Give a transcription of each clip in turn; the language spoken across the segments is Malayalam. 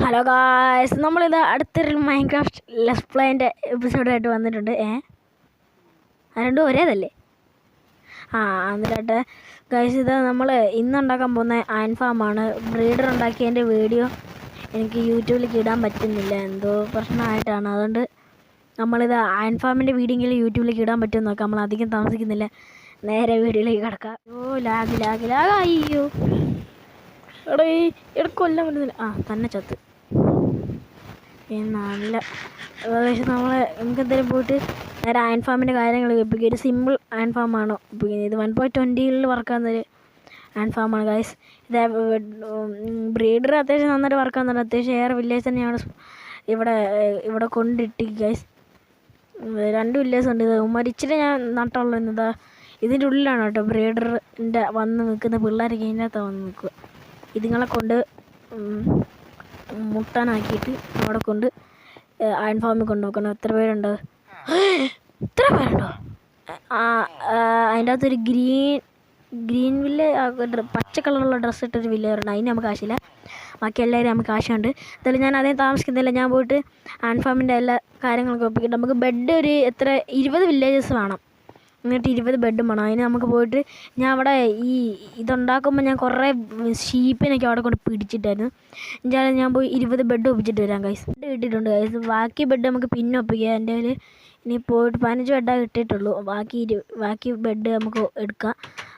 ഹലോ ഗായ്സ്, നമ്മളിത് അടുത്തൊരു മൈൻക്രാഫ്റ്റ് ലെറ്റ്സ് പ്ലേൻ്റെ എപ്പിസോഡായിട്ട് വന്നിട്ടുണ്ട്. രണ്ടും ഒരേതല്ലേ? എന്നിട്ട് ഗായ്സ്, ഇത് നമ്മൾ ഇന്നുണ്ടാക്കാൻ പോകുന്ന അയൺ ഫാമാണ്. ബ്രീഡർ ഉണ്ടാക്കിയതിൻ്റെ വീഡിയോ എനിക്ക് യൂട്യൂബിലേക്ക് ഇടാൻ പറ്റുന്നില്ല, എന്തോ പ്രശ്നമായിട്ടാണ്. അതുകൊണ്ട് നമ്മളിത് അയൺ ഫാമിൻ്റെ വീഡിയോ യൂട്യൂബിലേക്ക് ഇടാൻ പറ്റുമെന്ന് നോക്കാം. നമ്മൾ അധികം താമസിക്കുന്നില്ല, നേരെ വീഡിയോയിലേക്ക് കിടക്കാം. ലാഗ് അയ്യോ എടാ കൊല്ലാൻ പറ്റുന്നില്ല. തന്നെ ചത്ത്. നല്ല നമ്മൾ നമുക്ക് എന്തായാലും പോയിട്ട് നേരെ അയൺ ഫാമിൻ്റെ കാര്യങ്ങൾ കേൾപ്പിക്കുക. ഒരു സിമ്പിൾ അയൺ ഫാമാണ് ഇത് 1.20 വർക്കാകുന്നൊരു അയൺ ഫാമാണ് ഗൈസ്. ഇത് ബ്രീഡർ അത്യാവശ്യം നന്നായിട്ട് വർക്കാകുന്നുണ്ട്. അത്യാവശ്യം ഏറെ വില്ലേജ് തന്നെയാണ് ഇവിടെ കൊണ്ടിട്ട് ഗൈസ്. 2 വില്ലേജ് ഉണ്ട്. ഇത് മരിച്ചിട്ട് ഞാൻ നട്ടുള്ളൂ. എന്നതാ ഇതിൻ്റെ ഉള്ളിലാണ് കേട്ടോ ബ്രീഡറിൻ്റെ വന്ന് നിൽക്കുന്ന പിള്ളേരൊക്കെ ഇതിനകത്ത് വന്ന് നിൽക്കുക. ഇതുങ്ങളെ കൊണ്ട് മുട്ടാനാക്കിയിട്ട് അവിടെ കൊണ്ട് അയൺ ഫാമിൽ കൊണ്ട് വെക്കണം. എത്ര പേരുണ്ടോ? അതിൻ്റെ അകത്തൊരു ഗ്രീൻ പച്ച കളറുള്ള ഡ്രസ്സ് ഇട്ടൊരു വില്ലേജുണ്ട്. അതിന് നമുക്ക് ആവശ്യമില്ല, ബാക്കി എല്ലാവരും നമുക്ക് ആവശ്യമുണ്ട്. എന്തായാലും ഞാൻ അതേ താമസിക്കുന്നില്ല. ഞാൻ പോയിട്ട് അയൺ ഫാമിൻ്റെ എല്ലാ കാര്യങ്ങളൊക്കെ ഒപ്പിക്കിട്ട് നമുക്ക് ബെഡ് ഒരു 20 വില്ലേജസ് വേണം. എന്നിട്ട് 20 ബെഡും വേണം. അതിന് നമുക്ക് പോയിട്ട് ഞാൻ അവിടെ ഇതുണ്ടാക്കുമ്പോൾ ഞാൻ കുറേ ഷീപ്പിനൊക്കെ അവിടെ കൊണ്ട് പിടിച്ചിട്ടായിരുന്നു. ഞാൻ പോയി 20 ബെഡ് ഒപ്പിച്ചിട്ട് വരാം ഗൈസ്. ബെഡ് കിട്ടിയിട്ടുണ്ട് ഗൈസ്. ബാക്കി ബെഡ് നമുക്ക് പിന്നെ ഒപ്പിക്കാം. എൻ്റെ കയ്യിൽ ഇനി പോയിട്ട് 15 ബെഡാണ് കിട്ടിയിട്ടുള്ളൂ. ബാക്കി ബെഡ് നമുക്ക് എടുക്കാം.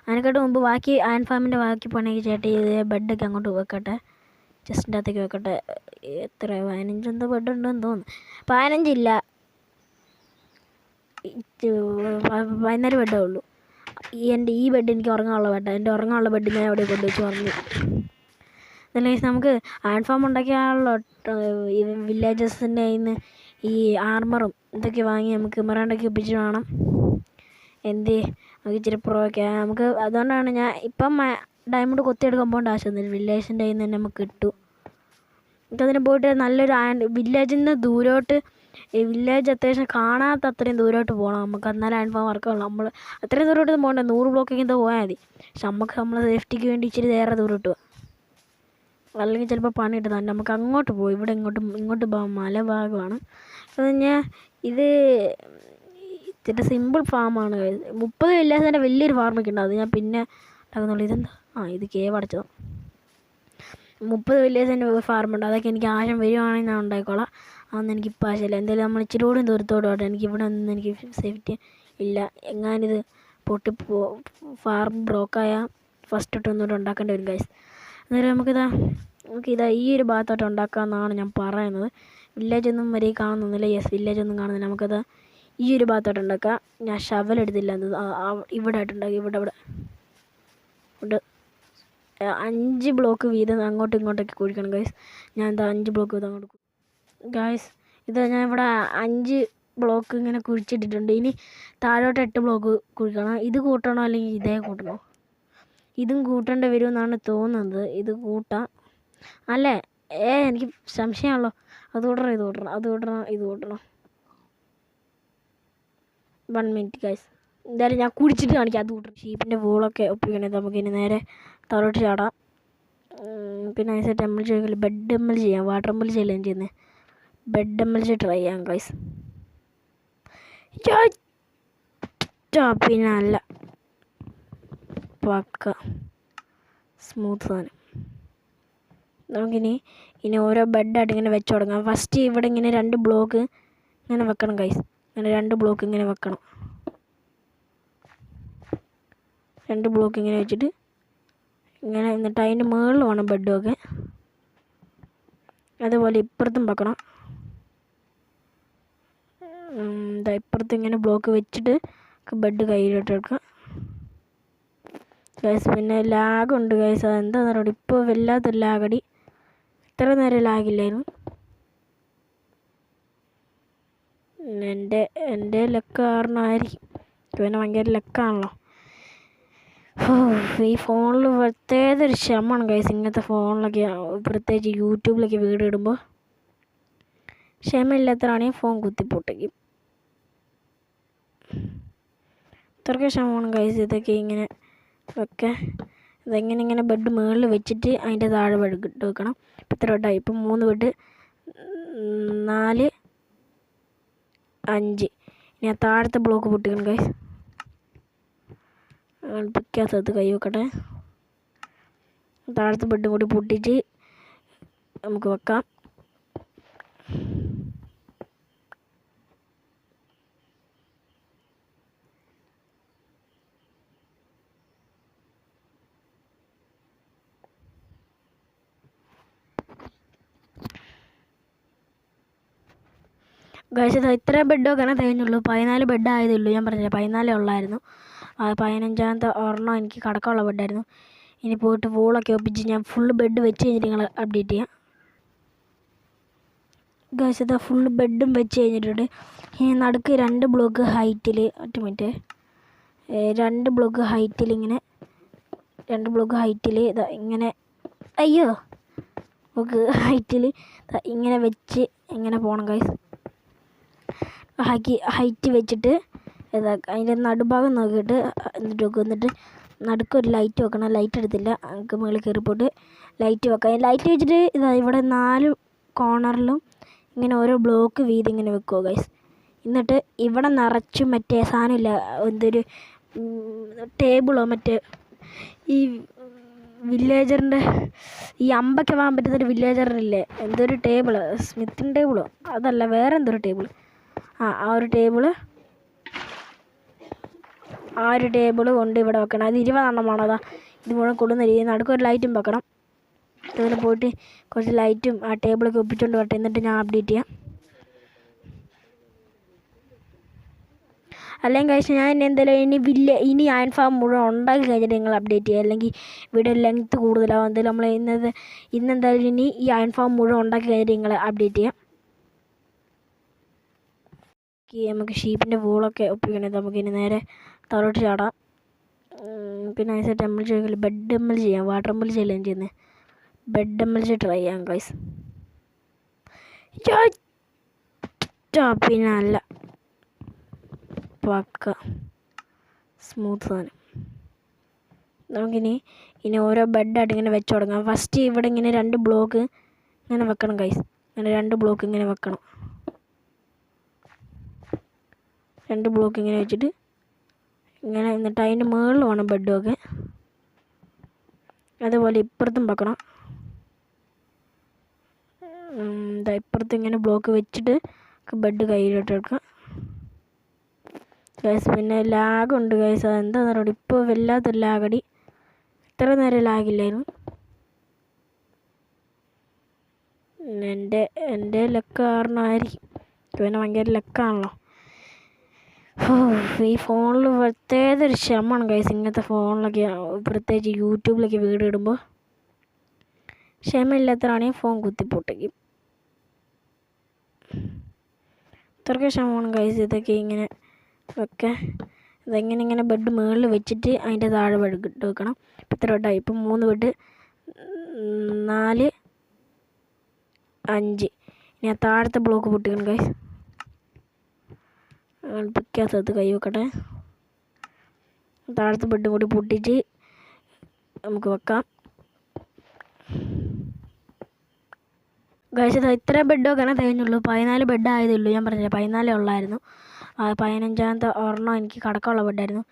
അതിനെക്കാട്ട് മുമ്പ് ബാക്കി അയൺ ഫാമിൻ്റെ ബാക്കി പണിയൊക്കെ ചേട്ടി ബെഡൊക്കെ അങ്ങോട്ട് വെക്കട്ടെ, ചെസ്റ്റിൻ്റെ അകത്തേക്ക് വെക്കട്ടെ. എത്ര 15 എന്തോ ബെഡുണ്ടെന്ന് തോന്നുന്നു. 15 ഇല്ല, 14 ബെഡേ ഉള്ളൂ. ഈ ബെഡ് എനിക്ക് ഉറങ്ങാനുള്ള ബെഡാണ്. എൻ്റെ ഉറങ്ങാനുള്ള ബെഡ് ഞാൻ അവിടെ കൊണ്ടുവച്ച് പറഞ്ഞു. അതല്ലെങ്കിൽ നമുക്ക് അയൺ ഫാം ഉണ്ടാക്കിയാലുള്ള വില്ലേജസിൻ്റെ കയ്യിൽ നിന്ന് ഈ ആർമറും ഇതൊക്കെ വാങ്ങി നമുക്ക് മറാണ്ടൊക്കെ ഒപ്പിച്ചിട്ട് വേണം നമുക്ക് ഇച്ചിരി പ്രൊവൊക്കെ നമുക്ക്. അതുകൊണ്ടാണ് ഞാൻ ഇപ്പം ഡയമണ്ട് കൊത്തിയെടുക്കാൻ പോകേണ്ട ആവശ്യമൊന്നുമില്ല. വില്ലേജിൻ്റെ കയ്യിൽ നിന്ന് തന്നെ നമുക്ക് കിട്ടും. നമുക്കതിന് പോയിട്ട് നല്ലൊരു വില്ലേജിൽ നിന്ന് ദൂരോട്ട്, വില്ലേജ് അത്യാവശ്യം കാണാത്ത അത്രയും ദൂരോട്ട് പോകണം നമുക്ക്. എന്നാലും അയൺ ഫാം വർക്കാവുള്ളൂ. നമ്മൾ അത്രയും ദൂരോട്ട് പോകണ്ട, 100 ബ്ലോക്കൊക്കെ എന്തോ പോയാൽ മതി. പക്ഷെ നമുക്ക് നമ്മളെ സേഫ്റ്റിക്ക് വേണ്ടി ഇച്ചിരി നേരെ ദൂരോട്ട് പോകാം. അല്ലെങ്കിൽ ചിലപ്പോൾ പണി കിട്ടുന്നത് നമുക്ക് അങ്ങോട്ട് പോകും. ഇവിടെ ഇങ്ങോട്ട് പോകാം, മലഭാഗമാണ്. ഇത് ഇത്തിരി സിമ്പിൾ ഫാമാണ്. 30 വില്ലേജിൻ്റെ വലിയൊരു ഫാർമൊക്കെ ഉണ്ട്. അത് ഞാൻ പിന്നെ ഉണ്ടാക്കുന്നുള്ളൂ. ഇതെന്താ? ഇത് കേവ് അടച്ചതാണ്. 30 വില്ലേജിൻ്റെ ഫാർമുണ്ട്. അതൊക്കെ എനിക്ക് ആശം വരുവാണെങ്കിൽ ഞാൻ ഉണ്ടായിക്കോളാം. അതൊന്നും എനിക്കിപ്പോൾ ആവശ്യമില്ല. എന്തായാലും നമ്മൾ ഇച്ചിരി കൂടി ദൂരത്തോട്ട് പോട്ടെ. ഇവിടെ ഒന്നും എനിക്ക് സേഫ്റ്റി ഇല്ല. എങ്ങാനിത് ഫാർം ബ്ലോക്കായ ഫസ്റ്റ് തൊട്ട് ഒന്നുകൂടെ ഉണ്ടാക്കേണ്ടി വരും ഗൈസ്. അന്നേരം നമുക്കിതാ ഈ ഒരു ഭാഗത്തോട്ട് ഉണ്ടാക്കാമെന്നാണ് ഞാൻ പറയുന്നത്. വില്ലേജൊന്നും വരെ കാണുന്നില്ല. വില്ലേജൊന്നും കാണുന്നില്ല. നമുക്കത് ഈ ഒരു ഭാഗത്തോട്ട് ഉണ്ടാക്കാം. ഞാൻ ഷവൽ എടുത്തില്ല, ഇവിടെ ആയിട്ടുണ്ടാക്കി. ഇവിടെ 5 ബ്ലോക്ക് വീതം അങ്ങോട്ടും ഇങ്ങോട്ടൊക്കെ കുഴിക്കണം ഗൈസ്. ഞാൻ 5 ബ്ലോക്ക് വീതം അങ്ങോട്ട് ഗൈസ്. ഞാൻ ഇവിടെ 5 ബ്ലോക്ക് ഇങ്ങനെ കുഴിച്ചിട്ടിട്ടുണ്ട്. ഇനി താഴോട്ട് 8 ബ്ലോക്ക് കുഴിക്കണം. ഇത് കൂട്ടണോ അല്ലെങ്കിൽ ഇതേ കൂട്ടണോ? ഇതും കൂട്ടേണ്ടി വരുമെന്നാണ് തോന്നുന്നത്. ഇത് കൂട്ടാം അല്ലേ? എനിക്ക് സംശയമാണല്ലോ. അത് കൂട്ടണം. 1 മിനിറ്റ് ഗൈസ്. എന്തായാലും ഞാൻ കുടിച്ചിട്ട് കാണിക്കാം. അത് കൂട്ടണം. ഷീപ്പിൻ്റെ വൂളൊക്കെ ഒപ്പിക്കണേ. നമുക്കിനി നേരെ താഴോട്ട് ചാടാം. പിന്നെ അതിനായിട്ട് നമ്മൾ ചോദിക്കില്ല, ബെഡ് എമ്മൽ ചെയ്യാം. വാട്ടർ എമ്മൽ ചെയ്യല്ലേ ചെയ്യുന്നത്. ബെഡ് എമ്മൽ ട്രൈ ചെയ്യാം ഗൈസ്. പിന്നെ അല്ല പക്ക സ്മൂത്ത് സാധനം. നമുക്കിനി ഓരോ ബെഡായിട്ട് ഇങ്ങനെ വെച്ച് തുടങ്ങാം. ഫസ്റ്റ് ഇവിടെ ഇങ്ങനെ 2 ബ്ലോക്ക് ഇങ്ങനെ വെക്കണം ഗൈസ്. ഇങ്ങനെ 2 ബ്ലോക്ക് ഇങ്ങനെ വെക്കണം. 2 ബ്ലോക്ക് ഇങ്ങനെ വെച്ചിട്ട് ഇങ്ങനെ, എന്നിട്ട് അതിൻ്റെ മുകളിൽ വേണം ബെഡൊക്കെ. അതുപോലെ ഇപ്പുറത്തും വെക്കണം. ഇപ്പുറത്ത് ഇങ്ങനെ ബ്ലോക്ക് വെച്ചിട്ട് ബെഡ് കയ്യിലോട്ട് എടുക്കാം ഗൈസ്. പിന്നെ ലാഗുണ്ട് ഗൈസ്. അതെന്താണെന്ന് അറിയാം. ഇപ്പോൾ വല്ലാത്തൊരു ലാഗടി. ഇത്ര നേരം ലാഗില്ലായിരുന്നു. എൻ്റെ ലക്ക് കാരണമായിരിക്കും. പിന്നെ ഭയങ്കര ലക്കാണല്ലോ. ഈ ഫോണിൽ പ്രത്യേക ഒരു ക്ഷമമാണ് ഗൈസ്. ഇങ്ങനത്തെ ഫോണിലൊക്കെ, പ്രത്യേകിച്ച് യൂട്യൂബിലൊക്കെ വീഡിയോ ഇടുമ്പോൾ ക്ഷമയില്ലാത്തവരാണെങ്കിൽ ഫോൺ കുത്തിപ്പൊട്ടിക്കും. ഇത്രയ്ക്ക് ക്ഷമമാണ് ഗൈസ് ഇതൊക്കെ ഇങ്ങനെ ഒക്കെ. ഇതെങ്ങനെ ഇങ്ങനെ ബെഡ് മുകളിൽ വെച്ചിട്ട് അതിൻ്റെ താഴെ ഇട്ട് വെക്കണം. ഇത്ര വട്ടമായി. ഇപ്പം 3 ബെഡ് 4 5. ഇനി ആ താഴത്തെ ബ്ലോക്ക് പൊട്ടിക്കണം ഗൈസ്. പിക്കാത്തത് കൈ വെക്കട്ടെ. താഴത്തെ ബെഡും കൂടി പൊട്ടിച്ച് നമുക്ക് വെക്കാം. ഗൈസ് ഇത്ര ബെഡൊക്കെ കഴിഞ്ഞുള്ളൂ. 14 ബെഡ് ആയതേ ഉള്ളൂ. ഞാൻ പറഞ്ഞില്ല 14 ഉള്ളായിരുന്നു. 15ാമത്തെ ഒരെണ്ണം എനിക്ക് കടക്കമുള്ള ബെഡായിരുന്നു. ഇനി പോയിട്ട് വോളൊക്കെ ഒപ്പിച്ച് ഞാൻ ഫുള്ള് ബെഡ് വെച്ച് കഴിഞ്ഞിട്ട് നിങ്ങൾ അപ്ഡേറ്റ് ചെയ്യാം. ഗൈസ് ഇതാ ഫുള്ള് ബെഡും വെച്ച് കഴിഞ്ഞിട്ടുണ്ട്. ഇനി നടുക്ക് 2 ബ്ലോക്ക് ഹൈറ്റിൽ 2 ബ്ലോക്ക് ഹൈറ്റിൽ ഇങ്ങനെ 2 ബ്ലോക്ക് ഹൈറ്റിൽ ഇതാ ഇങ്ങനെ അയ്യോ ബ്ലോക്ക് ഹൈറ്റിൽ ഇങ്ങനെ വെച്ച് ഇങ്ങനെ പോകണം ഗൈസ്. ഹൈറ്റ് വെച്ചിട്ട് അതിൻ്റെ നടുഭാഗം നോക്കിയിട്ട് എന്നിട്ട് നടുക്കൊരു ലൈറ്റ് വെക്കണം. ലൈറ്റ് എടുത്തില്ല. നമുക്ക് മുകളിൽ കയറിപ്പോയിട്ട് ലൈറ്റ് വെക്കാം. ലൈറ്റ് വെച്ചിട്ട് ഇവിടെ 4 കോർണറിലും ഇങ്ങനെ ഓരോ ബ്ലോക്ക് വീതി ഇങ്ങനെ വെക്കുക ഗൈസ്. എന്നിട്ട് ഇവിടെ നിറച്ചും മറ്റേ സാധനമില്ല, എന്തൊരു ടേബിളോ മറ്റേ ഈ വില്ലേജറിൻ്റെ ഈ അമ്പൊക്കെ വാങ്ങാൻ പറ്റുന്നൊരു വില്ലേജറില്ലേ, എന്തൊരു ടേബിള്, സ്മിത്തിൻ ടേബിളോ അതല്ല വേറെ എന്തൊരു ടേബിള്, ആ ഒരു ടേബിള് കൊണ്ട് ഇവിടെ വെക്കണം. അത് 20 എണ്ണമാണോ അതാ ഇത് മുഴുവൻ കൊടുന്ന രീതി. നടുക്കൊരു ലൈറ്റും വെക്കണം. അതിന് പോയിട്ട് കുറച്ച് ലൈറ്റും ആ ടേബിളൊക്കെ ഒപ്പിച്ചുകൊണ്ട് വരട്ടെ. എന്നിട്ട് ഞാൻ അപ്ഡേറ്റ് ചെയ്യാം. അല്ലെങ്കിൽ കഴിച്ച് ഞാൻ എന്തായാലും ഇനി അയൺ ഫാം മുഴുവൻ ഉണ്ടാക്കി കഴിഞ്ഞിട്ട് നിങ്ങൾ അപ്ഡേറ്റ് ചെയ്യുക. അല്ലെങ്കിൽ വീഡിയോ ലെങ്ത്ത് കൂടുതലാവും. എന്തായാലും നമ്മൾ ഇന്നെന്തായാലും ഇനി ഈ അയൺ ഫാം മുഴുവൻ ഉണ്ടാക്കി കഴിഞ്ഞിട്ട് നിങ്ങൾ അപ്ഡേറ്റ് ചെയ്യാം. നമുക്ക് ഷീപ്പിൻ്റെ വോളൊക്കെ ഒപ്പിക്കണേ. നമുക്കിനി നേരെ താഴോട്ട് ചാടാം. പിന്നെ അതിന് ടെമ്പിൾ ചോദിക്കില്ല, ബെഡ് ടെമ്പിൾ ചെയ്യാം. വാട്ടർ ടെമ്പിൾ ചെയ്യല്ലേ ചെയ്യുന്നത്, ബെഡ് ടെമ്പിൾ ട്രൈ ചെയ്യാം ഗൈസ്. പിന്നെ അല്ല പക്ക സ്മൂത്ത് സാധനം. നമുക്കിനി ഓരോ ബെഡായിട്ട് ഇങ്ങനെ വെച്ച് തുടങ്ങാം. ഫസ്റ്റ് ഇവിടെ ഇങ്ങനെ 2 ബ്ലോക്ക് ഇങ്ങനെ വെക്കണം ഗൈസ്. ഇങ്ങനെ 2 ബ്ലോക്ക് ഇങ്ങനെ വെക്കണം. 2 ബ്ലോക്ക് ഇങ്ങനെ വെച്ചിട്ട് ഇങ്ങനെ, എന്നിട്ട് അതിൻ്റെ മുകളിൽ വേണം ബെഡൊക്കെ. അതുപോലെ ഇപ്പുറത്തും വെക്കണം. ഇപ്പുറത്ത് ഇങ്ങനെ ബ്ലോക്ക് വെച്ചിട്ട് ബെഡ് കയ്യിലോട്ട് എടുക്കാം ഗൈസ്. പിന്നെ ലാഗുണ്ട് ഗൈസ്, അതെന്താണെന്ന് അറിയാം. ഇപ്പോൾ വല്ലാത്തൊരു ലാഗടി. ഇത്ര നേരം ലാഗില്ലായിരുന്നു. എൻ്റെ ലക്ക് കാരണമായിരിക്കും. പിന്നെ ഭയങ്കര ലക്കാണല്ലോ. ഈ ഫോണിൽ പ്രത്യേക ഒരു ക്ഷമമാണ് ഗൈസ്. ഇങ്ങനത്തെ ഫോണിലൊക്കെ പ്രത്യേകിച്ച് യൂട്യൂബിലൊക്കെ വീഡിയോ ഇടുമ്പോൾ ക്ഷമയില്ലാത്തവരാണെങ്കിൽ ഫോൺ കുത്തിപ്പൊട്ടിക്കും. ഇത്രയ്ക്ക് ക്ഷമമാണ് ഗൈസ്. ഇതൊക്കെ ഇങ്ങനെ ഇതെങ്ങനെ ബെഡ് മുകളിൽ വെച്ചിട്ട് അതിൻ്റെ താഴെ ഇട്ട് വെക്കണം. ഇത്ര വട്ടമായി. ഇപ്പം 3 ബെഡ് 4 5. ഇനി ആ താഴത്തെ ബ്ലോക്ക് പൊട്ടിക്കണം ഗൈസ്. പിക്കാത്തത് കൈ വെക്കട്ടെ. താഴത്തെ ബെഡും കൂടി പൊട്ടിച്ച് നമുക്ക് വെക്കാം. ഗൈസ് ഇത്ര ബെഡൊക്കെ കഴിഞ്ഞുള്ളൂ. 14 ബെഡ് ആയതേ ഉള്ളൂ. ഞാൻ പറഞ്ഞില്ല 14 ഉള്ളായിരുന്നു. 15ാമത്തെ ഒരെണ്ണം എനിക്ക് കടക്കമുള്ള ബെഡായിരുന്നു.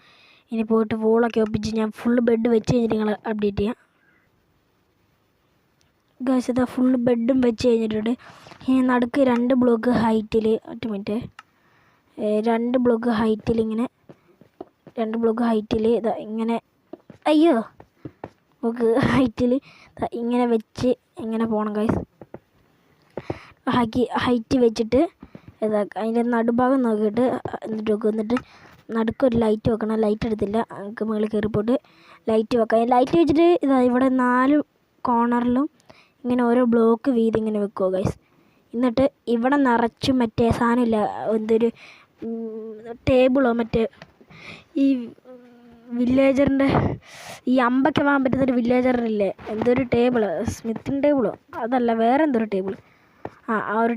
ഇനി പോയിട്ട് വോളൊക്കെ ഒപ്പിച്ച് ഞാൻ ഫുള്ള് ബെഡ് വെച്ച് കഴിഞ്ഞിട്ട് നിങ്ങൾ അപ്ഡേറ്റ് ചെയ്യാം. ഗൈസ് ഇതാ ഫുള്ള് ബെഡും വെച്ച് കഴിഞ്ഞിട്ടുണ്ട്. ഇനി നടുക്ക് 2 ബ്ലോക്ക് ഹൈറ്റിൽ 2 ബ്ലോക്ക് ഹൈറ്റിൽ ഇങ്ങനെ 2 ബ്ലോക്ക് ഹൈറ്റിൽ ഇങ്ങനെ അയ്യോ ബ്ലോക്ക് ഹൈറ്റിൽ ഇങ്ങനെ വെച്ച് ഇങ്ങനെ പോകണം ഗൈസ്. ഹൈറ്റ് വെച്ചിട്ട് അതിൻ്റെ നടുഭാഗം നോക്കിയിട്ട് എന്നിട്ട് നടുക്കൊരു ലൈറ്റ് വെക്കണം. ലൈറ്റ് എടുത്തില്ല. നമുക്ക് മുകളിൽ കയറിപ്പോയിട്ട് ലൈറ്റ് വെക്കാം. ലൈറ്റ് വെച്ചിട്ട് ഇവിടെ 4 കോർണറിലും ഇങ്ങനെ ഓരോ ബ്ലോക്ക് വീതി ഇങ്ങനെ വെക്കുക ഗൈസ്. എന്നിട്ട് ഇവിടെ നിറച്ചും മറ്റേ സാധനമില്ല, എന്തൊരു ടേബിളോ മറ്റേ ഈ വില്ലേജറിൻ്റെ ഈ അമ്പൊക്കെ വാങ്ങാൻ പറ്റുന്നൊരു വില്ലേജറില്ലേ, എന്തൊരു ടേബിള്, സ്മിത്തിൻ ടേബിളോ അതല്ല വേറെ എന്തൊരു ടേബിള്, ആ ഒരു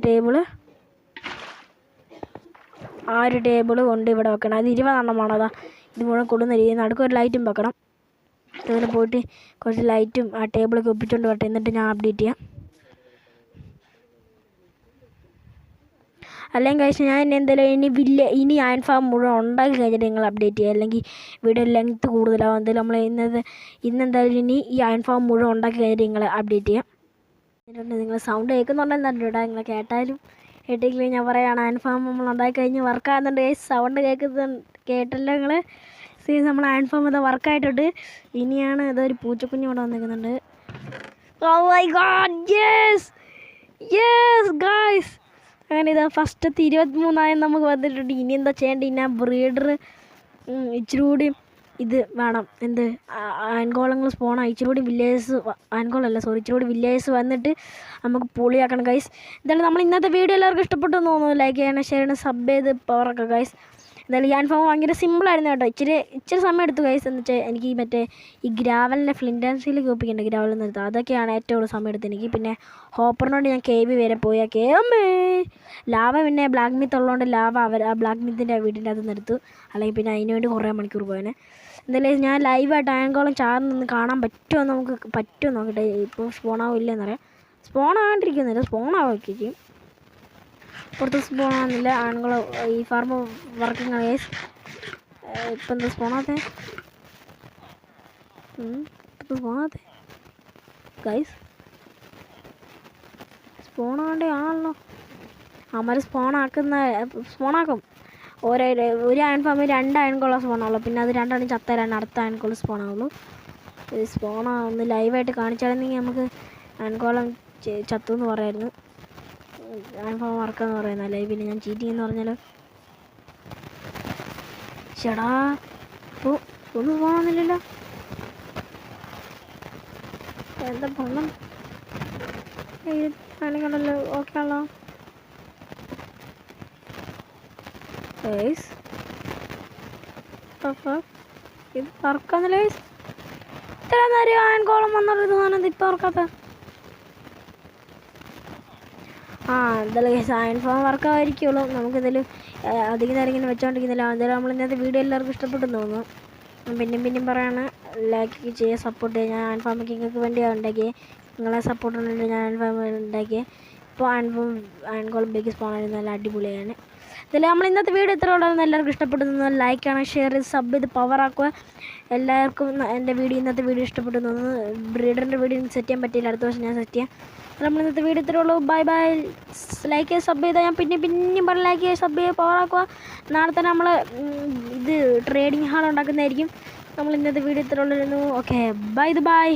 ടേബിള് കൊണ്ട് ഇവിടെ വെക്കണം. അത് 20 എണ്ണമാണോ അതാ ഇത് മുഴുവൻ കൊടുന്ന രീതി. നടുക്കൊരു ലൈറ്റും വെക്കണം. അതുപോലെ പോയിട്ട് കുറച്ച് ലൈറ്റും ആ ടേബിളൊക്കെ ഒപ്പിച്ചുകൊണ്ട് വരട്ടെ, എന്നിട്ട് ഞാൻ അപ്ഡേറ്റ് ചെയ്യാം. അല്ലെങ്കിൽ കഴിച്ച് ഞാൻ എന്തായാലും ഇനി അയൺ ഫാം മുഴുവൻ ഉണ്ടാക്കി കഴിഞ്ഞിട്ട് നിങ്ങൾ അപ്ഡേറ്റ് ചെയ്യുക, അല്ലെങ്കിൽ വീഡിയോ ലെങ്ത്ത് കൂടുതലാവും. എന്തായാലും നമ്മൾ ഇന്നെന്തായാലും ഇനി ഈ അയൺ ഫാം മുഴുവൻ ഉണ്ടാക്കി കഴിഞ്ഞിട്ട് നിങ്ങൾ അപ്ഡേറ്റ് ചെയ്യാം. എന്നിട്ടുണ്ട് നിങ്ങൾ സൗണ്ട് കേൾക്കുന്നുണ്ടെന്നുണ്ട് ഇവിടെ, നിങ്ങൾ കേട്ടില്ലെങ്കിൽ ഞാൻ പറയുകയാണ്, അയൺ ഫാം നമ്മൾ ഉണ്ടാക്കി കഴിഞ്ഞ് വർക്കാകുന്നുണ്ട്. സൗണ്ട് കേട്ടല്ലോ നിങ്ങൾ. നമ്മൾ അയൺ ഫാം ഇത് വർക്കായിട്ടുണ്ട്. ഇനിയാണ് ഇതൊരു പൂച്ചക്കുഞ്ഞ് ഇവിടെ വന്നിരിക്കുന്നുണ്ട്. Oh my god, yes guys, അങ്ങനെ ഇതാ ഫസ്റ്റത്തെ 23 നമുക്ക് വന്നിട്ടുണ്ട്. ഇനി എന്താ ചെയ്യേണ്ടത്? ഇനി ആ ബ്രീഡർ ഇച്ചിരി കൂടി ഇത് വേണം, എന്ത് അയൺകോളങ്ങൾ സ്പോണാണ്. ഇച്ചിരി കൂടി ഇച്ചിരി കൂടി വില്ലേജസ് വന്നിട്ട് നമുക്ക് പൊളിയാക്കണം ഗൈസ്. എന്തായാലും നമ്മൾ ഇന്നത്തെ വീഡിയോ എല്ലാവർക്കും ഇഷ്ടപ്പെട്ടു എന്ന് തോന്നുന്നു. ലൈക്ക് ചെയ്യണം, ഷെയർ ചെയ്യണം, സബ് ചെയ്ത് പവറൊക്കെ ഗൈസ്. എന്തായാലും അയൺ ഫാം ഭയങ്കര സിമ്പിളായിരുന്നു കേട്ടോ. ഇച്ചിരി സമയം എടുത്തു ഗൈസ്. എന്ന് വെച്ചാൽ എനിക്ക് മറ്റേ ഈ ഗ്രാവലിനെ ഫ്ലിൻ്റ് ആൻഡ് സ്റ്റീൽ കോപ്പിക്കുന്നുണ്ട്, ഗ്രാവലിൽ നിർത്തുക, അതൊക്കെയാണ് ഏറ്റവും കൂടുതൽ സമയം എടുത്തത് എനിക്ക്. പിന്നെ ഹോപ്പറിനോട് ഞാൻ കേവി വരെ പോയി. ലാവ പിന്നെ ബ്ലാക്ക് മിത്ത് ഉള്ളതുകൊണ്ട് ആ ബ്ലാക്ക് മിത്തിൻ്റെ വീടിൻ്റെ അത് നിർത്തും, അല്ലെങ്കിൽ പിന്നെ അതിന് വേണ്ടി കുറേ മണിക്കൂർ പോയേനെ. എന്തായാലും ഞാൻ ലൈവായിട്ട് അയൺകോളം ചാർന്ന് കാണാൻ പറ്റുമോ നോക്കട്ടെ. ഇപ്പോൾ സ്പോണാവില്ലെന്നറിയാം. സ്പോണാകാണ്ടിരിക്കുന്നില്ല, സ്പോണാവൊക്കെ ചെയ്യും. പുറത്ത് സ്പോണാകുന്നില്ല അയൺകോളം. ഈ ഫാർമ് വർക്കിംഗ് ആണ് ഗൈസ്. ഇപ്പം എന്താ സ്പോണാത്തെ ഗൈസ്? സ്പോണാകേണ്ട ആണല്ലോ. അമ്മ സ്പോണാക്കും. ഒരു അയൺ ഫാമിൽ 2 അയൺകോളം സ്പോണാവുള്ളൂ. പിന്നെ അത് 2 ചത്താലാണ് അടുത്ത അയൺകോളം സ്പോണാവുള്ളൂ. സ്പോണാവുന്ന ലൈവായിട്ട് കാണിച്ചായിരുന്നെങ്കിൽ നമുക്ക് അയൺകോളം ചത്തു എന്ന് പറയായിരുന്നു. അയൺ ഫാം വർക്കാന്ന് പറയുന്നത് ലൈവ്. പിന്നെ ഞാൻ ചീറ്റിംഗ് എന്ന് പറഞ്ഞാലോ. ചേടാ ഒന്നും സ്പോണാവുന്നില്ലല്ലോ. എന്താ പണം ആണെങ്കിലല്ലോ. ഓക്കെ ആണല്ലോ. ഇത് വർക്കാന്നില്ല. ഇത്ര നേരം അയൺകോളം വന്നൊരു സാധനം ഇപ്പം വർക്കാത്ത. എന്തായാലും അയൺ ഫാം വർക്കായിരിക്കുള്ളൂ. നമുക്കെന്തായാലും അധികം നേരം ഇങ്ങനെ വെച്ചോണ്ടിരിക്കുന്നില്ല. എന്തായാലും നമ്മൾ ഇന്നത്തെ വീഡിയോ എല്ലാവർക്കും ഇഷ്ടപ്പെട്ടെന്ന് തോന്നുന്നു. പിന്നെയും പറയാണ്, ലൈക്ക് ചെയ്യുക, സപ്പോർട്ട് ചെയ്യുക. ഞാൻ അയൺ ഫാം നിങ്ങൾക്ക് വേണ്ടിയാണ് ഉണ്ടാക്കിയത്. നിങ്ങളെ സപ്പോർട്ട് ഉണ്ടെങ്കിൽ ഞാൻ അയൺ ഫാം ഉണ്ടാക്കിയത്. ഇപ്പോൾ അയൺകോളം ബേക്ക് സ്പോണായിരുന്നു, നല്ല അടിപൊളിയാണ്. ഇതിൽ നമ്മൾ ഇന്നത്തെ വീഡിയോ ഇത്ര ഉള്ളതെന്ന് എല്ലാവർക്കും ഇഷ്ടപ്പെടുന്നു. ലൈക്ക് ചെയ്യണം, ഷെയർ ചെയ്ത് സബ് ചെയ്ത് പവറാക്കുക. എല്ലാവർക്കും എൻ്റെ ഇന്നത്തെ വീഡിയോ ഇഷ്ടപ്പെട്ടു തോന്നുന്നു. ബ്രീഡറിൻ്റെ വീഡിയോ സെറ്റ് ചെയ്യാൻ പറ്റിയില്ല, അടുത്ത വർഷം ഞാൻ സെറ്റ് ചെയ്യാം. നമ്മൾ ഇന്നത്തെ വീഡിയോ ഇത്രേ ഉള്ളൂ. ബൈ. ലൈക്ക് ചെയ്ത് സബ് ചെയ്താൽ ഞാൻ പിന്നെയും പറഞ്ഞ് ലൈക്ക് ചെയ്ത് സബ് ചെയ്ത് പവറാക്കുക. നാളെ തന്നെ നമ്മൾ ഇത് ട്രേഡിംഗ് ഹാൾ ഉണ്ടാക്കുന്നതായിരിക്കും. നമ്മൾ ഇന്നത്തെ വീഡിയോ ഇത്രേ ഉള്ളൂ. Okay, by.